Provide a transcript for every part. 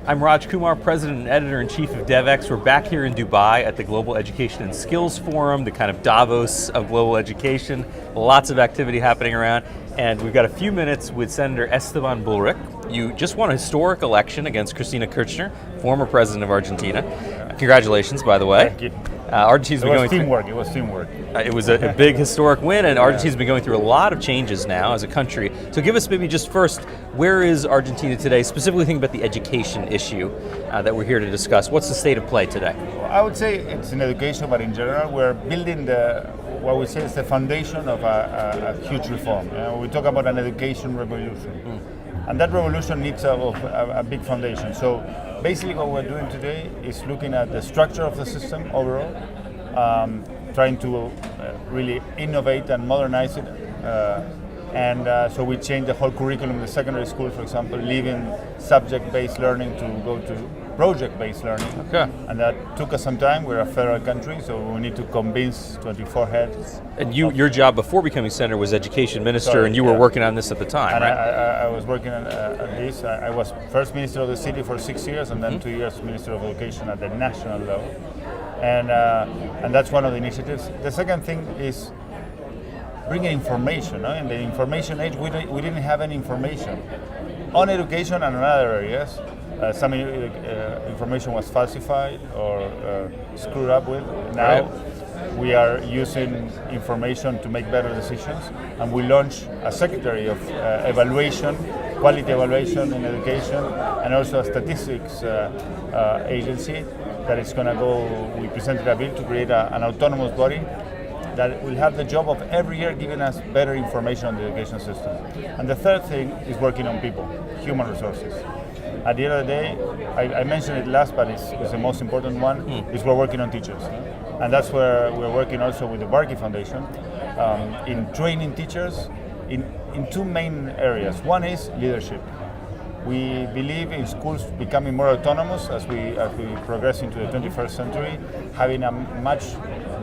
I'm Raj Kumar, President and Editor-in-Chief of Devex. We're back here in Dubai at the Global Education and Skills Forum, the kind of Davos of global education. Lots of activity happening around, and we've got a few minutes with Senator Esteban Bullrich. You just won a historic election against Cristina Kirchner, former president of Argentina. Congratulations, by the way. Thank you. Argentina's been going teamwork. It was teamwork. It was a big historic win, and Argentina's been going through a lot of changes now as a country. So give us maybe just first, where is Argentina today, specifically thinking about the education issue that we're here to discuss. What's the state of play today? I would say it's in education, but in general, we're building what we say is the foundation of a huge reform. We talk about an education revolution. And that revolution needs a big foundation. So basically what we're doing today is looking at the structure of the system overall, trying to really innovate and modernize it. So we changed the whole curriculum in the secondary school, for example, leaving subject-based learning to go to project-based learning. Okay. And that took us some time. We're a federal country, so we need to convince 24 heads. And your job before becoming senator was education minister, and you were working on this at the time, and right? I was working on this. I was first minister of the city for 6 years, and then 2 years minister of education at the national level. And that's one of the initiatives. The second thing is bringing information. In the information age, we didn't have any information on education and on other areas. Some information was falsified or screwed up with. Now we are using information to make better decisions, and we launched a secretary of evaluation, quality evaluation in education, and also a statistics agency that is going to go. We presented a bill to create an autonomous body that will have the job of every year giving us better information on the education system. And the third thing is working on people, human resources. At the end of the day, I mentioned it last, but it's the most important one, is we're working on teachers. And that's where we're working also with the Barkey Foundation in training teachers in two main areas. One is leadership. We believe in schools becoming more autonomous as we progress into the 21st century, having a much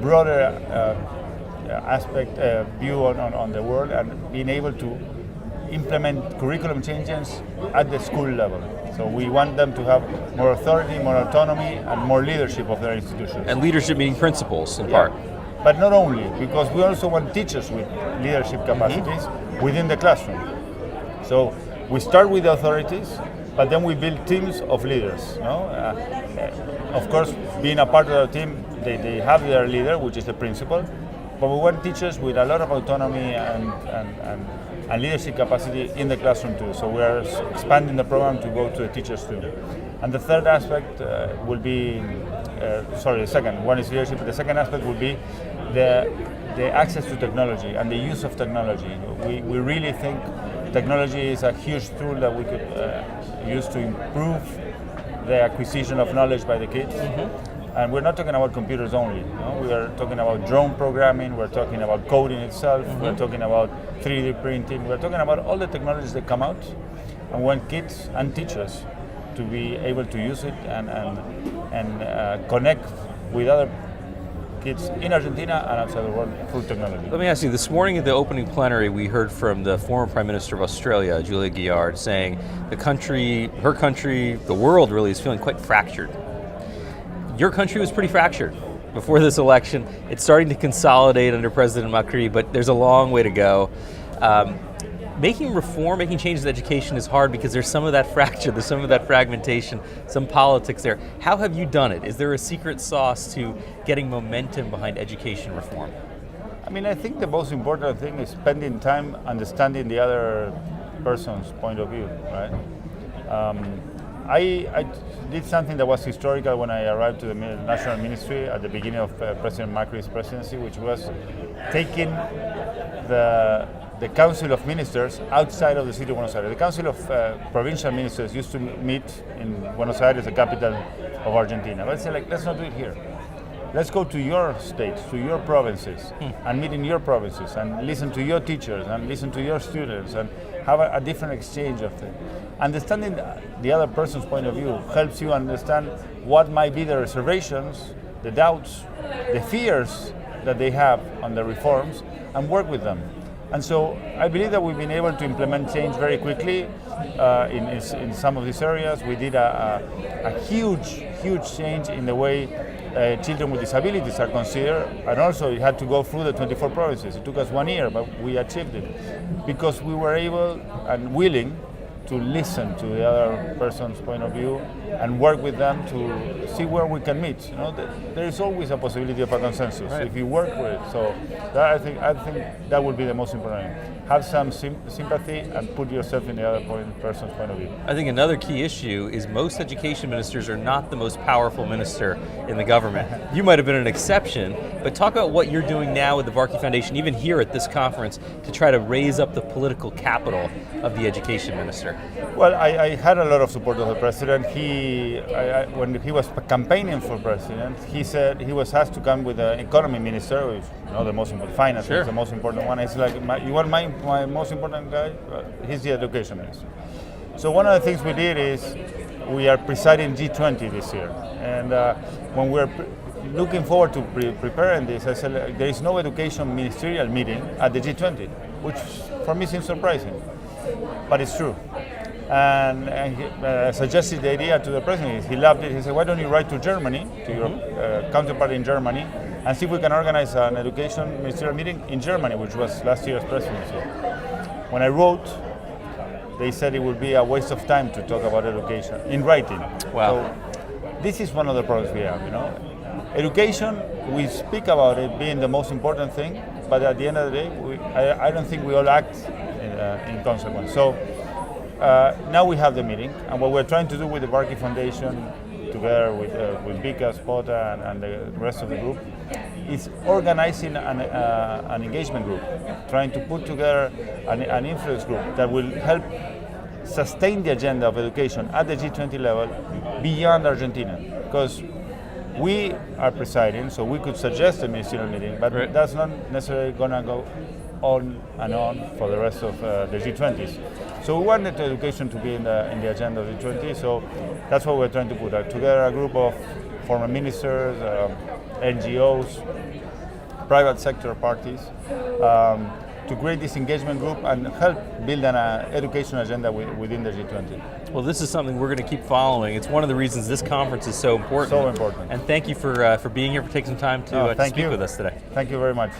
broader view on the world, and being able to implement curriculum changes at the school level. So we want them to have more authority, more autonomy, and more leadership of their institutions. And leadership meaning principals, in part. But not only, because we also want teachers with leadership capacities within the classroom. So we start with the authorities, but then we build teams of leaders. Of course, being a part of our team, they have their leader, which is the principal, but we want teachers with a lot of autonomy and leadership capacity in the classroom too. So we are expanding the program to go to the teachers too. And the third aspect will be, the second one is leadership, but the second aspect will be the access to technology and the use of technology. We really think technology is a huge tool that we could use to improve the acquisition of knowledge by the kids. And we're not talking about computers only. We are talking about drone programming, we're talking about coding itself, we're talking about 3D printing, we're talking about all the technologies that come out, and we want kids and teachers to be able to use it and connect with other kids in Argentina and outside the world through technology. Let me ask you, this morning at the opening plenary, we heard from the former Prime Minister of Australia, Julia Gillard, saying her country, the world really is feeling quite fractured. Your country was pretty fractured before this election. It's starting to consolidate under President Macri, but there's a long way to go. Making reform, making changes in education is hard because there's some of that fracture, there's some of that fragmentation, some politics there. How have you done it? Is there a secret sauce to getting momentum behind education reform? I think the most important thing is spending time understanding the other person's point of view, right? I did something that was historical when I arrived to the National Ministry at the beginning of President Macri's presidency, which was taking the Council of Ministers outside of the city of Buenos Aires. The Council of Provincial Ministers used to meet in Buenos Aires, the capital of Argentina. But I said, let's not do it here. Let's go to your states, to your provinces, and meet in your provinces, and listen to your teachers, and listen to your students, and have a different exchange of things. Understanding the other person's point of view helps you understand what might be the reservations, the doubts, the fears that they have on the reforms, and work with them. And so I believe that we've been able to implement change very quickly. in some of these areas. We did a huge change in the way children with disabilities are considered, and also it had to go through the 24 provinces. It took us 1 year, but we achieved it because we were able and willing to listen to the other person's point of view and work with them to see where we can meet. There is always a possibility of a consensus if you work with it. So I think that would be the most important. Have some sympathy and put yourself in the other person's point of view. I think another key issue is most education ministers are not the most powerful minister in the government. You might have been an exception, but talk about what you're doing now with the Varkey Foundation, even here at this conference, to try to raise up the political capital of the education minister. Well, I had a lot of support of the president. When he was campaigning for president, he said he was asked to come with the economy minister, which the most important, finance is the most important one. It's like, you want my most important guy? He's the education minister. So one of the things we did is we are presiding G20 this year, and when we're looking forward to preparing this, I said there is no education ministerial meeting at the G20, which for me seems surprising, but it's true. And he suggested the idea to the president. He loved it. He said, why don't you write to Germany, to your counterpart in Germany, and see if we can organize an education ministerial meeting in Germany, which was last year's presidency. When I wrote, they said it would be a waste of time to talk about education in writing. Wow. So this is one of the problems we have, Education, we speak about it being the most important thing, but at the end of the day, I don't think we all act in consequence. So now we have the meeting, and what we're trying to do with the Varkey Foundation, together with Vika, Spota, and the rest of the group, is organizing an engagement group, trying to put together an influence group that will help sustain the agenda of education at the G20 level beyond Argentina. Because we are presiding, so we could suggest a ministerial meeting, but that's not necessarily going to go on and on for the rest of the G20s. So we wanted education to be in the agenda of the G20, so that's what we're trying to put together a group of former ministers, NGOs, private sector parties, to create this engagement group and help build an education agenda within the G20. Well, this is something we're going to keep following. It's one of the reasons this conference is so important. So important. And thank you for being here, for taking some time to speak with us today. Thank you very much.